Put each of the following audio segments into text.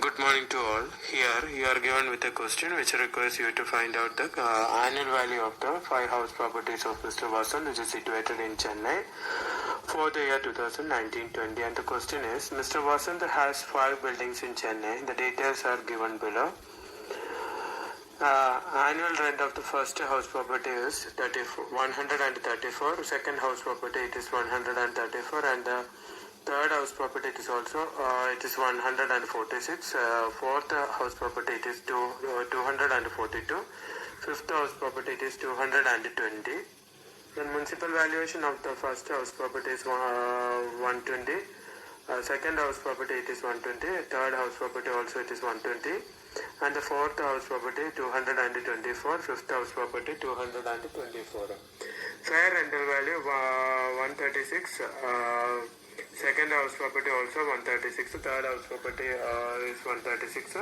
Good morning to all. Here you are given with a question which requires you to find out the annual value of the 5 house properties of Mr. Vasan, which is situated in Chennai for the year 2019-20. And the question is, Mr. Vasan has 5 buildings in Chennai. The details are given below. Annual rent of the first house property is 134. Second house property it is 134, and the third house property it is also it is 146. Fourth house property it is 242. Fifth house property it is 220. The municipal valuation of the first house property is 120. Second house property it is 120. Third house property also it is 120. And the fourth house property 224. Fifth house property 224. Fair rental value 136. Second house property also 136. Third house property is 136.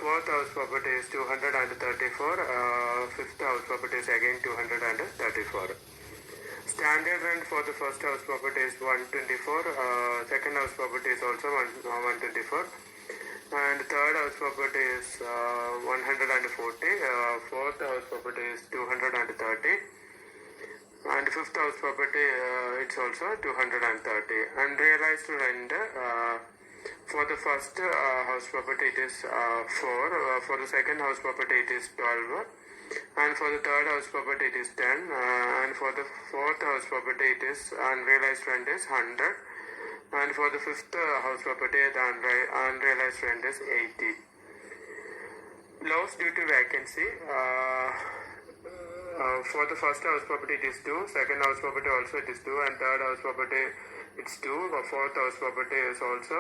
Fourth house property is 234. Fifth house property is again 234. Standard rent for the first house property is 124. Second house property is also 124. And third house property is 140. Fourth house property is 230. And fifth house property it's also 230. Unrealized rent for the first house property it is 4. For the second house property it is 12. And for the third house property it is 10. And for the fourth house property it is unrealized rent is 100. And for the fifth house property the unrealized rent is 80. Loss due to vacancy. For the first house property it is 2, second house property also it is 2, and third house property it's 2, fourth house property is also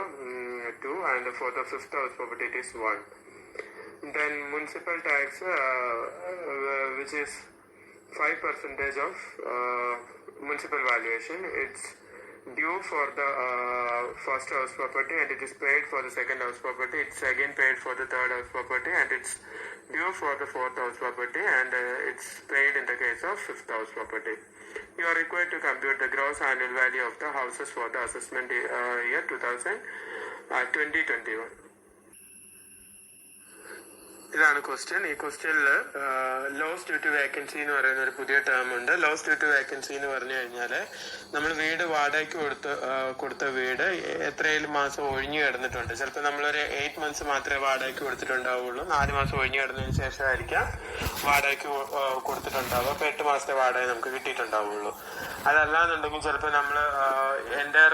2, and for the fifth house property it is 1. Then municipal tax which is 5% of municipal valuation, it's due for the first house property, and it is paid for the second house property. It's again paid for the third house property, and it's due for the fourth house property, and it's paid in the case of fifth house property. You are required to compute the gross annual value of the houses for the assessment year 2021. ഇതാണ് question. ഈ ക്വസ്റ്റ്യനിൽ loss due to vacancy എന്ന് പറയുന്ന ഒരു പുതിയ term ഉണ്ട്. Loss due to vacancy എന്ന് പറഞ്ഞു കഴിഞ്ഞാൽ നമ്മൾ വീട് വാടകയ്ക്ക് കൊടുത്ത വീട് എത്രയും മാസം ഒഴിഞ്ഞു കിടന്നിട്ടുണ്ട്. ചിലപ്പോൾ നമ്മളൊരു 8 months മാത്രമേ വാടകയ്ക്ക് കൊടുത്തിട്ടുണ്ടാവുള്ളൂ. 4 മാസം ഒഴിഞ്ഞു കിടന്നതിന് ശേഷമായിരിക്കാം വാടകയ്ക്ക് കൊടുത്തിട്ടുണ്ടാവുക. അപ്പോൾ 8 മാസത്തെ വാടക നമുക്ക് കിട്ടിയിട്ടുണ്ടാവുള്ളൂ. അതല്ലാന്നുണ്ടെങ്കിൽ ചിലപ്പോൾ നമ്മൾ എൻ്റെ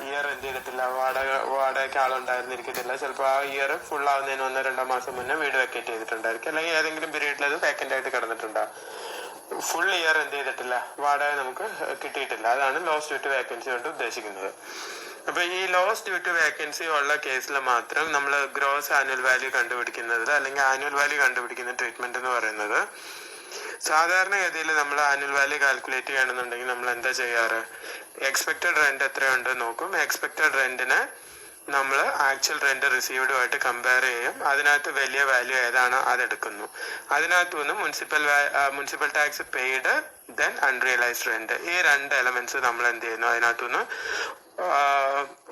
ഇയർ എന്ത് ചെയ്തിട്ടില്ല, വാടകയ്ക്ക് ആളുണ്ടായിരുന്നിരിക്കത്തില്ല. ചിലപ്പോൾ ആ ഇയർ ഫുൾ ആവുന്നതിന് 1-2 മാസം മുന്നേ വീട് വെക്കേറ്റ് ചെയ്തിട്ടുണ്ടായിരിക്കും, അല്ലെങ്കിൽ ഏതെങ്കിലും പീരീഡിൽ അത് വേക്കൻ്റ് ആയിട്ട് കിടന്നിട്ടുണ്ടാകും. ഫുൾ ഇയർ എന്ത് ചെയ്തിട്ടില്ല, വാടക നമുക്ക് കിട്ടിയിട്ടില്ല. അതാണ് ലോസ് ഡ്യൂ ടു വേക്കൻസി കൊണ്ട് ഉദ്ദേശിക്കുന്നത്. അപ്പൊ ഈ ലോസ് ഡ്യൂ ടു വേക്കൻസി ഉള്ള കേസിൽ മാത്രം നമ്മൾ ഗ്രോസ് ആനുവൽ വാല്യൂ കണ്ടുപിടിക്കുന്നത്, അല്ലെങ്കിൽ ആനുവൽ വാല്യൂ കണ്ടുപിടിക്കുന്ന ട്രീറ്റ്മെന്റ് എന്ന് പറയുന്നത്, സാധാരണഗതിയിൽ നമ്മൾ ആനുവൽ വാല്യൂ കാൽക്കുലേറ്റ് ചെയ്യണമെന്നുണ്ടെങ്കിൽ നമ്മൾ എന്താ ചെയ്യാറ്, എക്സ്പെക്റ്റഡ് റെന്റ് എത്രയുണ്ട് നോക്കും. എക്സ്പെക്റ്റഡ് റെന്റിന് നമ്മൾ ആക്ച്വൽ റെന്റ് റിസീവ്ഡുമായിട്ട് കമ്പയർ ചെയ്യും. അതിനകത്ത് വലിയ വാല്യൂ ഏതാണോ അതെടുക്കുന്നു. അതിനകത്തുനിന്ന് municipal tax paid, then unrealised rent, ഈ 2 എലമെന്റ്സ് നമ്മൾ എന്ത് ചെയ്യുന്നു, അതിനകത്തുനിന്ന്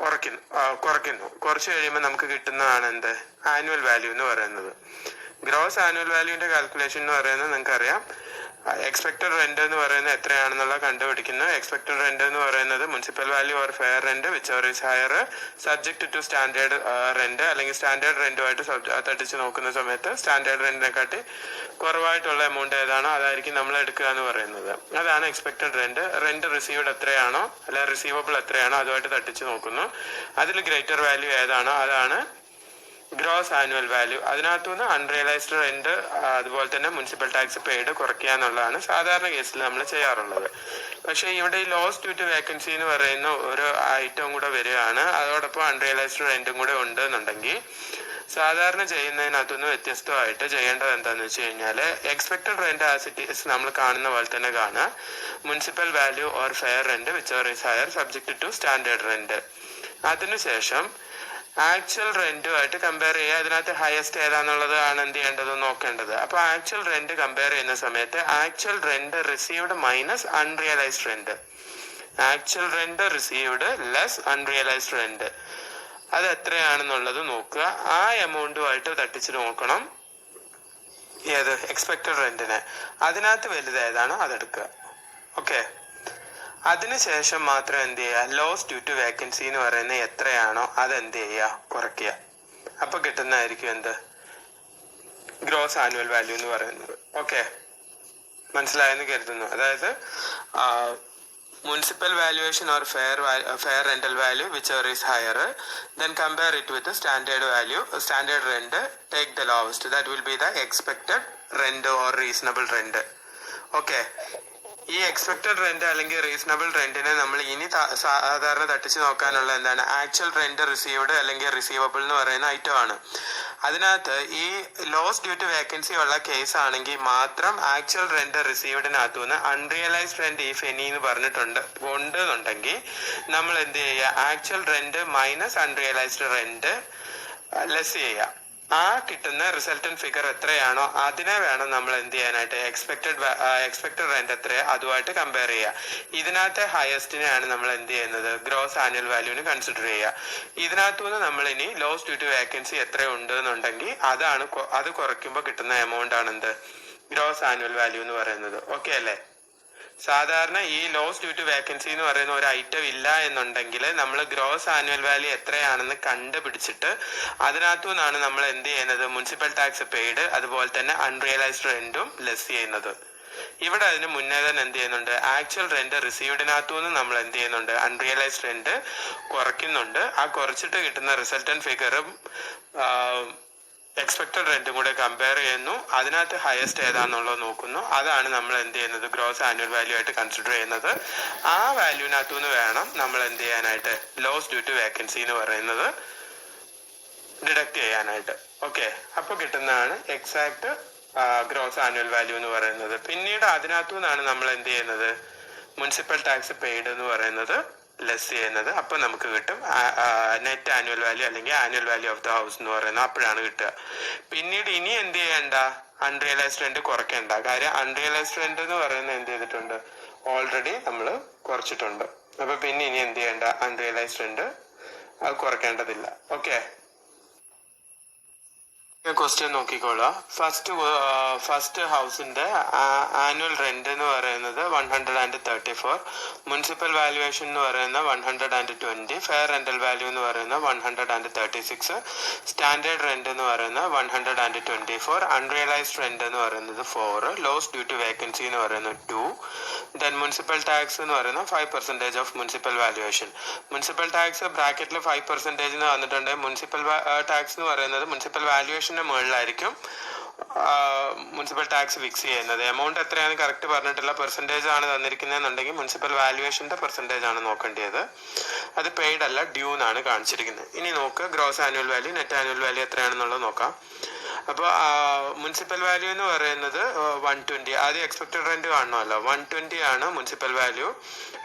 കുറയ്ക്കുന്നു. കുറച്ച് കഴിയുമ്പോൾ നമുക്ക് കിട്ടുന്നതാണ് എന്ത്, ആനുവൽ വാല്യൂ എന്ന് പറയുന്നത്. ഗ്രോസ് ആനുവൽ വാല്യൂവിന്റെ കാൽക്കുലേഷൻ എന്ന് പറയുന്നത് നിങ്ങൾക്കറിയാം, എക്സ്പെക്റ്റഡ് റെന്റ് എന്ന് പറയുന്നത് എത്രയാണെന്നുള്ള കണ്ടുപിടിക്കുന്നു. എക്സ്പെക്റ്റഡ് റെന്റ് എന്ന് പറയുന്നത് municipal value or fair rent which or is higher subject to standard rent, അല്ലെങ്കിൽ സ്റ്റാൻഡേർഡ് റെന്റുമായിട്ട് തട്ടിച്ച് നോക്കുന്ന സമയത്ത് സ്റ്റാൻഡേർഡ് റെന്റിനെക്കാട്ടി കുറവായിട്ടുള്ള എമൗണ്ട് ഏതാണോ അതായിരിക്കും നമ്മൾ എടുക്കുക എന്ന് പറയുന്നത്. അതാണ് എക്സ്പെക്റ്റഡ് റെന്റ്. റെന്റ് റിസീവ്ഡ് എത്രയാണോ, അല്ലെങ്കിൽ റിസീവബിൾ എത്രയാണോ അതുമായിട്ട് തട്ടിച്ച് നോക്കുന്നു. അതിൽ ഗ്രേറ്റർ വാല്യൂ ഏതാണോ അതാണ് ഗ്രോസ് ആനുവൽ വാല്യൂ. അതിനകത്തുനിന്ന് അൺറിയലൈസ്ഡ് റെന്റ് അതുപോലെ തന്നെ മുനിസിപ്പൽ ടാക്സ് പെയ്ഡ് കുറയ്ക്കുക എന്നുള്ളതാണ് സാധാരണ കേസിൽ നമ്മൾ ചെയ്യാറുള്ളത്. പക്ഷേ ഇവിടെ ഈ ലോസ് ഡ്യൂ ടു വേക്കൻസി എന്ന് പറയുന്ന ഒരു ഐറ്റം കൂടെ വരികയാണ്. അതോടൊപ്പം അൺറിയലൈസ്ഡ് റെന്റും കൂടെ ഉണ്ട് എന്നുണ്ടെങ്കിൽ സാധാരണ ചെയ്യുന്നതിനകത്തുനിന്ന് വ്യത്യസ്തമായിട്ട് ചെയ്യേണ്ടത് എന്താണെന്ന് വെച്ച് കഴിഞ്ഞാൽ, expected rent as it is നമ്മൾ കാണുന്ന പോലെ തന്നെ കാണുക. Municipal value or fair rent which or is higher subject to standard rent. അതിനുശേഷം ആക്ച്വൽ റെന്റുമായിട്ട് കമ്പയർ ചെയ്യുക. അതിനകത്ത് ഹയസ്റ്റ് ഏതാന്നുള്ളത് ആണ് എന്ത് ചെയ്യേണ്ടത്, നോക്കേണ്ടത്. അപ്പൊ ആക്ച്വൽ റെന്റ് കമ്പയർ ചെയ്യുന്ന സമയത്ത് actual rent received minus unrealised rent, actual rent received less unrealised rent. അത് എത്രയാണെന്നുള്ളത് നോക്കുക. ആ എമൗണ്ടുമായിട്ട് തട്ടിച്ച് നോക്കണം ഏത് എക്സ്പെക്റ്റഡ് റെന്റിന്. അതിനകത്ത് വലുത് ഏതാണോ അതെടുക്കുക. ഓക്കെ, അതിനുശേഷം മാത്രം എന്ത് ചെയ്യുക, ലോസ് ഡ്യൂ ടു വേക്കൻസി എന്ന് പറയുന്നത് എത്രയാണോ അത് എന്ത് ചെയ്യുക, കുറയ്ക്കുക. അപ്പൊ കിട്ടുന്നതായിരിക്കും എന്ത്, ഗ്രോസ് ആനുവൽ വാല്യൂ എന്ന് പറയുന്നത്. ഓക്കെ, മനസ്സിലായെന്ന് കരുതുന്നു. അതായത് municipal valuation or fair rental value, whichever is higher, then compare it with the standard value, standard rent, take the lowest, that will be the expected rent or reasonable rent. Okay, ഈ expected rent അല്ലെങ്കിൽ reasonable റെന്റിനെ നമ്മൾ ഇനി സാധാരണ തട്ടിച്ച് നോക്കാനുള്ള എന്താണ്, actual rent received അല്ലെങ്കിൽ receivable എന്ന് പറയുന്ന ഐറ്റം ആണ്. അതിനകത്ത് ഈ ലോസ് ഡ്യൂ ടു വേക്കൻസി ഉള്ള കേസ് ആണെങ്കിൽ മാത്രം ആക്ച്വൽ റെന്റ് റിസീവ്ഡിനകത്തു നിന്ന് അൺറിയലൈസ്ഡ് റെന്റ് ഇഫ് എനി എന്ന് പറഞ്ഞിട്ടുണ്ട് ഉണ്ടെന്നുണ്ടെങ്കിൽ നമ്മൾ എന്ത് ചെയ്യുക, actual rent minus unrealised rent less ചെയ്യുക. ആ കിട്ടുന്ന റിസൾട്ടന്റ് ഫിഗർ എത്രയാണോ അതിനെ വേണം നമ്മൾ എന്ത് ചെയ്യാനായിട്ട്, എക്സ്പെക്റ്റഡ് റെന്റ് എത്രയോ അതുമായിട്ട് കമ്പയർ ചെയ്യുക. ഇതിനകത്തെ ഹയസ്റ്റിനെയാണ് നമ്മൾ എന്ത് ചെയ്യുന്നത്, ഗ്രോസ് ആനുവൽ വാല്യൂവിന് കൺസിഡർ ചെയ്യുക. ഇതിനകത്തുനിന്ന് നമ്മൾ ഇനി ലോസ് ഡ്യൂ ടു വേക്കൻസി എത്ര ഉണ്ട് എന്നുണ്ടെങ്കിൽ അത് കുറയ്ക്കുമ്പോൾ കിട്ടുന്ന എമൗണ്ട് ആണ് എന്ത്, ഗ്രോസ് ആനുവൽ വാല്യൂ എന്ന് പറയുന്നത്. ഓക്കെ അല്ലേ? സാധാരണ ഈ ലോസ് ഡ്യൂ ടു വേക്കൻസി എന്ന് പറയുന്ന ഒരു ഐറ്റം ഇല്ല എന്നുണ്ടെങ്കിൽ നമ്മൾ ഗ്രോസ് ആനുവൽ വാല്യൂ എത്രയാണെന്ന് കണ്ടുപിടിച്ചിട്ട് അതിനകത്തു നിന്നാണ് നമ്മൾ എന്ത് ചെയ്യുന്നത്, മുനിസിപ്പൽ ടാക്സ് പെയ്ഡ് അതുപോലെ തന്നെ അൺറിയലൈസ്ഡ് റെന്റും ലെസ് ചെയ്യുന്നത്. ഇവിടെ അതിന് മുന്നേ തന്നെ എന്ത് ചെയ്യുന്നുണ്ട്, ആക്ച്വൽ റെന്റ് റിസീവ്ഡിനകത്തു നിന്ന് നമ്മൾ എന്ത് ചെയ്യുന്നുണ്ട്, അൺറിയലൈസ്ഡ് റെന്റ് കുറയ്ക്കുന്നുണ്ട്. ആ കുറച്ചിട്ട് കിട്ടുന്ന റിസൾട്ടന്റ് ഫിഗറും എക്സ്പെക്റ്റഡ് റെന്റും കൂടെ കമ്പയർ ചെയ്യുന്നു. അതിനകത്ത് ഹയസ്റ്റ് ഏതാണെന്നുള്ളത് നോക്കുന്നു. അതാണ് നമ്മൾ എന്ത് ചെയ്യുന്നത്, ഗ്രോസ് ആനുവൽ വാല്യൂ ആയിട്ട് കൺസിഡർ ചെയ്യുന്നത്. ആ വാല്യൂവിനകത്തു നിന്ന് വേണം നമ്മൾ എന്ത് ചെയ്യാനായിട്ട്, ലോസ് ഡ്യൂ ടു വേക്കൻസി എന്ന് പറയുന്നത് ഡിഡക്ട് ചെയ്യാനായിട്ട്. ഓക്കെ, അപ്പൊ കിട്ടുന്നതാണ് എക്സാക്ട് ഗ്രോസ് ആനുവൽ വാല്യൂ എന്ന് പറയുന്നത്. പിന്നീട് അതിനകത്തു നിന്നാണ് നമ്മൾ എന്ത് ചെയ്യുന്നത്, മുനിസിപ്പൽ ടാക്സ് പെയ്ഡ് എന്ന് പറയുന്നത് ലെസ് ചെയ്യുന്നത്. അപ്പൊ നമുക്ക് കിട്ടും നെറ്റ് ആനുവൽ വാല്യൂ അല്ലെങ്കിൽ annual value of the house എന്ന് പറയുന്നത്. അപ്പോഴാണ് കിട്ടുക. പിന്നീട് ഇനി എന്ത് ചെയ്യണ്ട, അൺറിയലൈസ്ഡ് റെന്റ് കുറയ്ക്കണ്ട. കാര്യം അൺറിയലൈസ്ഡ് റെന്റ് എന്ന് പറയുന്നത് എന്ത് ചെയ്തിട്ടുണ്ട്, ഓൾറെഡി നമ്മൾ കുറച്ചിട്ടുണ്ട്. അപ്പൊ പിന്നെ ഇനി എന്ത് ചെയ്യണ്ട, അൺറിയലൈസ്ഡ് റെന്റ് അത് കുറയ്ക്കേണ്ടതില്ല. ഓക്കെ, ക്വസ്റ്റ്യൻ നോക്കിക്കോളാം. ഫസ്റ്റ് ഹൗസിന്റെ ആനുവൽ റെന്റ് എന്ന് പറയുന്നത് 134, മുനിസിപ്പൽ വാല്യുവേഷൻ എന്ന് പറയുന്ന 120, ഫെയർ റെന്റൽ വാല്യൂ എന്ന് പറയുന്ന 136, സ്റ്റാൻഡേർഡ് റെന്റ് എന്ന് പറയുന്ന 124, അൺറിയലൈസ്ഡ് റെന്റ് എന്ന് പറയുന്നത് 4, ലോസ് ഡ്യൂ ടു വേക്കൻസി എന്ന് പറയുന്നത് 2, ദെൻ മുനിസിപ്പൽ ടാക്സ് എന്ന് പറയുന്നത് 5% of municipal valuation. Municipal tax ബ്രാക്കറ്റിൽ 5% എന്ന് വന്നിട്ടുണ്ടെങ്കിൽ മുനിസിപ്പൽ ടാക്സ് എന്ന് പറയുന്നത് മുനിസിപ്പൽ വാല്യുവേഷൻ മുകളിലായിരിക്കും മുനിസിപ്പൽ ടാക്സ് ഫിക്സ് ചെയ്യുന്നത്. എമൗണ്ട് എത്രയാണെന്ന് കറക്റ്റ് പറഞ്ഞിട്ടില്ല, പെർസെൻറ്റേജ് ആണ് തന്നിരിക്കുന്നതെന്നുണ്ടെങ്കിൽ മുനിസിപ്പൽ വാല്യുവേഷന്റെ പെർസെൻറ്റേജ് ആണ് നോക്കേണ്ടത്. അത് പെയ്ഡ് അല്ല, ഡ്യൂ എന്നാണ് കാണിച്ചിരിക്കുന്നത്. ഇനി നോക്കുക gross annual value net annual value എത്രയാണെന്നുള്ളത് നോക്കാം. അപ്പോൾ മുനിസിപ്പൽ വാല്യൂ എന്ന് പറയുന്നത് 120, ആദ്യം എക്സ്പെക്റ്റഡ് റെന്റ് കാണണമല്ലോ, 120 ആണ് municipal value.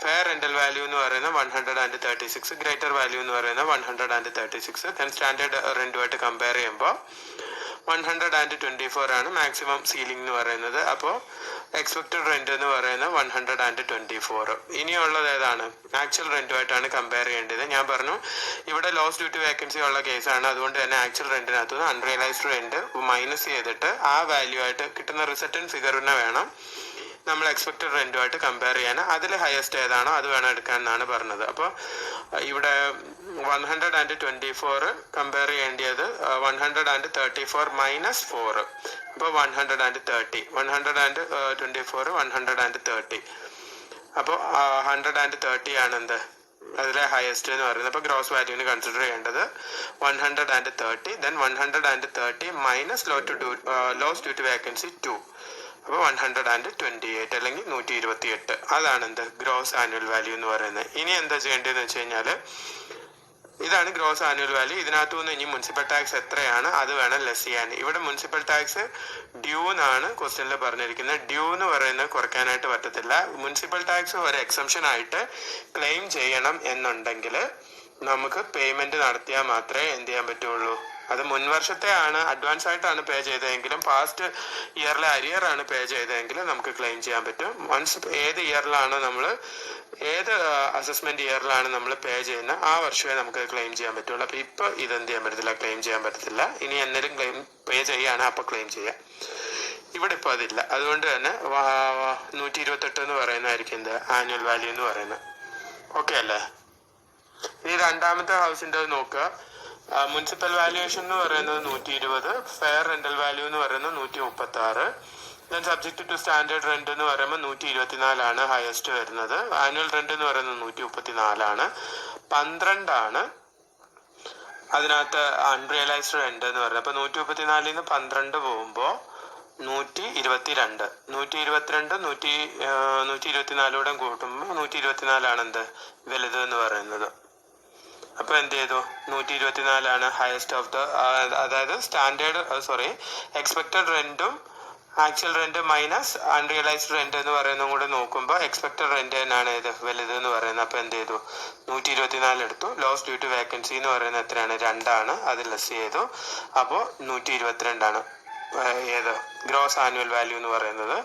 Fair rental value എന്ന് പറയുന്നത് 136, ഗ്രേറ്റർ വാല്യൂ എന്ന് പറയുന്നത് 136. ദെൻ സ്റ്റാൻഡേർഡ് റെന്റുമായിട്ട് കമ്പയർ ചെയ്യുമ്പോൾ 124 ആണ് മാക്സിമം സീലിംഗ് എന്ന് പറയുന്നത്. അപ്പോൾ എക്സ്പെക്റ്റഡ് റെന്റ് എന്ന് പറയുന്നത് 124. ഇനിയുള്ളത് ഏതാണ്, ആക്ച്വൽ റെന്റുമായിട്ടാണ് കമ്പയർ ചെയ്യേണ്ടത്. ഞാൻ പറഞ്ഞു ഇവിടെ ലോസ് ഡ്യൂ ടു വേക്കൻസി ഉള്ള കേസാണ്, അതുകൊണ്ട് തന്നെ ആക്ച്വൽ റെന്റിനകത്ത് നിന്ന് അൺറിയലൈസ്ഡ് റെന്റ് മൈനസ് ചെയ്തിട്ട് ആ വാല്യൂ ആയിട്ട് കിട്ടുന്ന റിസൾട്ടന്റ് ഫിഗറിനെ വേണം നമ്മൾ എക്സ്പെക്റ്റഡ് റെന്റുമായിട്ട് കമ്പയർ ചെയ്യാൻ. അതിൽ ഹയസ്റ്റ് ഏതാണോ അത് വേണം എടുക്കാൻ എന്നാണ് പറഞ്ഞത്. അപ്പോൾ ഇവിടെ 124 കമ്പയർ ചെയ്യേണ്ടത് 134 മൈനസ് 4, അപ്പോൾ 130, 124 130, അപ്പോൾ 130 ആണ് എന്ത് അതിലെ ഹയസ്റ്റ് എന്ന് പറയുന്നത്. അപ്പോൾ ഗ്രോസ് വാല്യൂവിന് കൺസിഡർ ചെയ്യേണ്ടത് 130, then 130 minus loss due to vacancy 2, അപ്പോൾ 128 അല്ലെങ്കിൽ 128. അതാണ് എന്ത് ഗ്രോസ് ആനുവൽ വാല്യൂ എന്ന് പറയുന്നത്. ഇനി എന്താ ചെയ്യേണ്ടതെന്ന് വെച്ച് കഴിഞ്ഞാൽ ഇതാണ് ഗ്രോസ് ആനുവൽ വാല്യൂ. ഇതിനകത്തു നിന്ന് ഇനി മുനിസിപ്പൽ ടാക്സ് എത്രയാണ് അത് വേണം ലെസ് ചെയ്യാൻ. ഇവിടെ മുനിസിപ്പൽ ടാക്സ് ഡ്യൂ എന്നാണ് ക്വസ്റ്റ്യനിൽ പറഞ്ഞിരിക്കുന്നത്. ഡ്യൂ എന്ന് പറയുന്നത് കുറയ്ക്കാനായിട്ട് പറ്റത്തില്ല. മുനിസിപ്പൽ ടാക്സ് ഒരു എക്സംഷൻ ആയിട്ട് ക്ലെയിം ചെയ്യണം എന്നുണ്ടെങ്കിൽ നമുക്ക് പേയ്മെന്റ് നടത്തിയാൽ മാത്രമേ എന്ത് ചെയ്യാൻ പറ്റുള്ളൂ. അത് മുൻവർഷത്തെ ആണ്, അഡ്വാൻസ് ആയിട്ടാണ് പേ ചെയ്തതെങ്കിലും പാസ്റ്റ് ഇയറിലെ അരിയർ ആണ് പേ ചെയ്തതെങ്കിലും നമുക്ക് ക്ലെയിം ചെയ്യാൻ പറ്റും. വൺസ് ഏത് ഇയറിലാണ് നമ്മൾ ഏത് അസസ്മെന്റ് ഇയറിലാണ് നമ്മൾ പേ ചെയ്യുന്നത് ആ വർഷമേ നമുക്ക് ക്ലെയിം ചെയ്യാൻ പറ്റുള്ളൂ. അപ്പൊ ഇപ്പൊ ഇതെന്ത് ചെയ്യാൻ പറ്റത്തില്ല, ക്ലെയിം ചെയ്യാൻ പറ്റത്തില്ല. ഇനി എന്തെങ്കിലും ക്ലെയിം പേ ചെയ്യാണ് അപ്പൊ ക്ലെയിം ചെയ്യാം. ഇവിടെ ഇപ്പൊ അതില്ല. അതുകൊണ്ട് തന്നെ 128 എന്ന് പറയുന്നതായിരിക്കും എന്ത് ആനുവൽ വാല്യൂ എന്ന് പറയുന്നത്. ഓക്കെ അല്ലേ? ഇനി രണ്ടാമത്തെ ഹൗസിന്റെ നോക്കുക. മുനിസിപ്പൽ വാല്യുവേഷൻ എന്ന് പറയുന്നത് 120, ഫെയർ റെന്റൽ വാല്യൂ എന്ന് പറയുന്നത് 136, then subject to standard rent എന്ന് പറയുമ്പോൾ 124 ഹയസ്റ്റ് വരുന്നത്. ആനുവൽ റെന്റ് എന്ന് പറയുന്നത് 134, 12 അതിനകത്ത് അൺറിയലൈസ്ഡ് റെന്റ് എന്ന് പറയുന്നത്. അപ്പൊ 134 12 പോകുമ്പോൾ 122, 124 കൂട്ടുമ്പോൾ 124 എന്ത് വലുത് എന്ന് പറയുന്നത്. അപ്പൊ എന്ത് ചെയ്തു, 124 ഹയസ്റ്റ് ഓഫ് ദ, അതായത് സ്റ്റാൻഡേർഡ് എക്സ്പെക്ടഡ് റെന്റും actual rent minus unrealised rent എന്ന് പറയുന്നതും കൂടെ നോക്കുമ്പോൾ എക്സ്പെക്ടഡ് റെന്റ് തന്നെയാണ് ഇത് വലുത് എന്ന് പറയുന്നത്. അപ്പൊ എന്ത് ചെയ്തു, 124 എടുത്തു. ലോസ് ഡ്യൂ ടു വേക്കൻസി എന്ന് പറയുന്നത് എത്രയാണ്, 2, അത് ലെസ് ചെയ്തു. അപ്പോൾ 122 ഏത് ഗ്രോസ് ആനുവൽ വാല്യൂ എന്ന് പറയുന്നത്.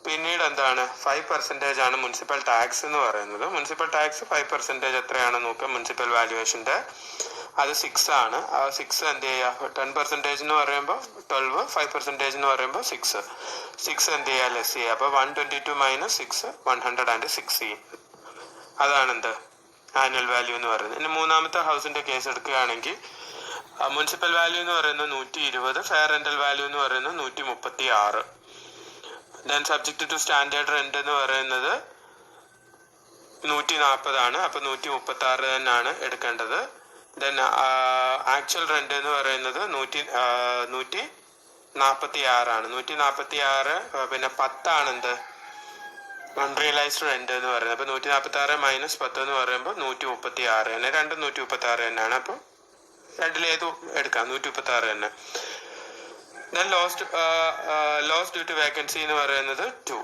പിന്നീട് എന്താണ്, 5% ആണ് മുനിസിപ്പൽ ടാക്സ് എന്ന് പറയുന്നത്. മുനിസിപ്പൽ ടാക്സ് 5% എത്രയാണ് നോക്കുക, മുനിസിപ്പൽ വാല്യുവേഷന്റെ അത് 6 ആണ്. ആ 6 എന്ത് ചെയ്യുക, 10% എന്ന് പറയുമ്പോൾ 12, 5% എന്ന് പറയുമ്പോൾ 6 എന്ത് ചെയ്യുക, ലെസ് ചെയ്യുക. അപ്പൊ 122 - 6 116. അതാണ് എന്ത് ആനുവൽ വാല്യൂ എന്ന് പറയുന്നത്. ഇനി മൂന്നാമത്തെ ഹൗസിന്റെ കേസ് എടുക്കുകയാണെങ്കിൽ മുനിസിപ്പൽ വാല്യൂ എന്ന് പറയുന്നത് 120, ഫെയർ റെന്റൽ വാല്യൂ എന്ന് പറയുന്നത് 136, then subject to standard rent എന്ന് പറയുന്നത് 140 അപ്പൊ 136 തന്നെയാണ് എടുക്കേണ്ടത്. ദെൻ ആക്ച്വൽ റെന്റ് എന്ന് പറയുന്നത് 146 146. പിന്നെ 10 എന്ത് അൺറിയലൈസ്ഡ് റെന്റ് എന്ന് പറയുന്നത്. അപ്പൊ 146 - 10 എന്ന് പറയുമ്പോൾ 136 തന്നെ. രണ്ടും 136 തന്നെയാണ്. അപ്പൊ രണ്ടിലേതും എടുക്കാം, 136 തന്നെ. Then loss due to vacancy എന്ന് പറയുന്നത് 2.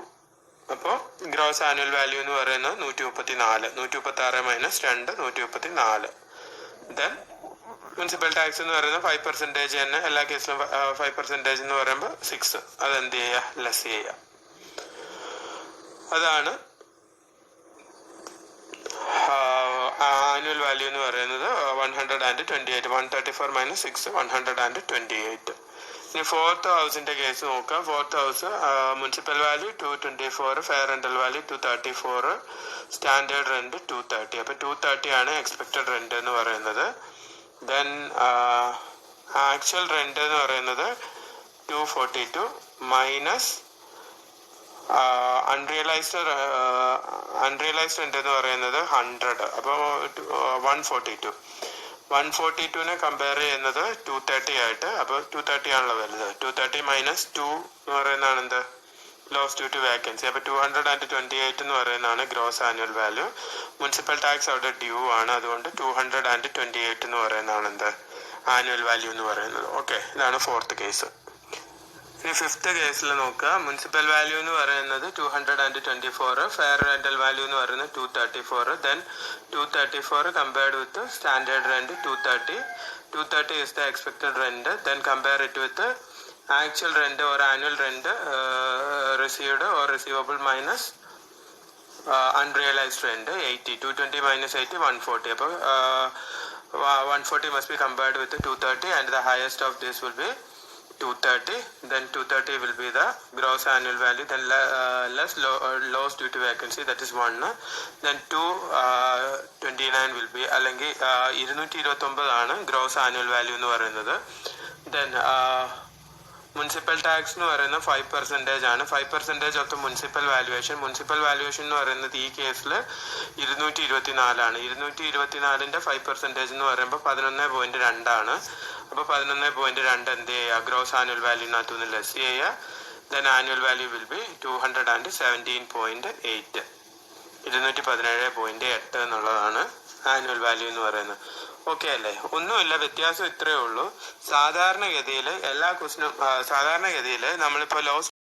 അപ്പോൾ ഗ്രോസ് ആനുവൽ വാല്യൂ എന്ന് പറയുന്നത് 134, 136 - 2 134. ദെൻ മുനിസിപ്പൽ ടാക്സ് എന്ന് പറയുന്നത് 5% തന്നെ. എല്ലാ കേസിലും 5% എന്ന് പറയുമ്പോൾ 6, അതെന്ത് ചെയ്യുക, ലെസ് ചെയ്യുക. അതാണ് ആനുവൽ വാല്യൂ എന്ന് പറയുന്നത് 128. 134 - 6 128. ഇനി ഫോർത്ത് ഹൗസിന്റെ കേസ് നോക്കാം. Fourth house municipal value 224, fair rental value 234, standard rent 230. അപ്പൊ 230 ആണ് എക്സ്പെക്ടഡ് റെന്റ് എന്ന് പറയുന്നത്. ദെൻ ആക്ച്വൽ റെന്റ് എന്ന് പറയുന്നത് 242 മൈനസ് അൺറിയലൈസ്ഡ് റെന്റ് എന്ന് പറയുന്നത് 100. അപ്പോൾ 142 കമ്പയർ ചെയ്യുന്നത് 230 ആയിട്ട്. അപ്പോൾ 230 ആണല്ലോ വലുത്. 230 - 2 എന്ന് പറയുന്നതാണ് എന്ത് ലോസ് ഡ്യൂ ടു വേക്കൻസി. അപ്പൊ 228 എന്ന് പറയുന്നതാണ് gross annual value. Municipal tax അവിടെ ഡ്യൂ ആണ്, അതുകൊണ്ട് 228 എന്ന് പറയുന്നതാണ് എന്ത് ആനുവൽ വാല്യൂ എന്ന് പറയുന്നത്. ഓക്കെ, ഇതാണ് ഫോർത്ത് കേസ്. ഇനി ഫിഫ്ത്ത് കേസിൽ നോക്കുക. മുനിസിപ്പൽ വാല്യൂ എന്ന് പറയുന്നത് 224, ഫെയർ റെന്റൽ വാല്യൂ എന്ന് പറയുന്നത് 234. Then 234 compared with standard rent 230. 230 is the expected rent. Then compare it with the actual rent or annual rent received or receivable minus unrealized rent 80. 220 - 80 140. അപ്പോൾ 140 must be compared with the 230 and the highest of this will be 230. Then 230 will be the gross annual value. Then less loss due to vacancy, that is 1. Then 229 will be അല്ലെങ്കിൽ 229 ആണ് gross annual value എന്ന് പറയുന്നത്. Then municipal tax എന്ന് പറയുന്നത് 5% ആണ്. 5% of the municipal valuation. Municipal valuation എന്ന് പറയുന്നത് ഈ കേസിൽ 224 ആണ്. 224ന്റെ 5% എന്ന് പറയുമ്പോൾ 11.2 ആണ്. അപ്പോൾ 11.2 എന്ത് ചെയ്യുക, ഗ്രോസ് ആനുവൽ വാല്യൂനകത്തുനിന്ന് ലെസ് ചെയ്യുക. Then annual value will be 217.8. 217.8 എന്നുള്ളതാണ് ആനുവൽ വാല്യൂ എന്ന് പറയുന്നത്. ഓക്കെ അല്ലേ? ഒന്നുമില്ല, വ്യത്യാസം ഇത്രയേ ഉള്ളൂ. സാധാരണഗതിയിൽ നമ്മളിപ്പോൾ ലോസ്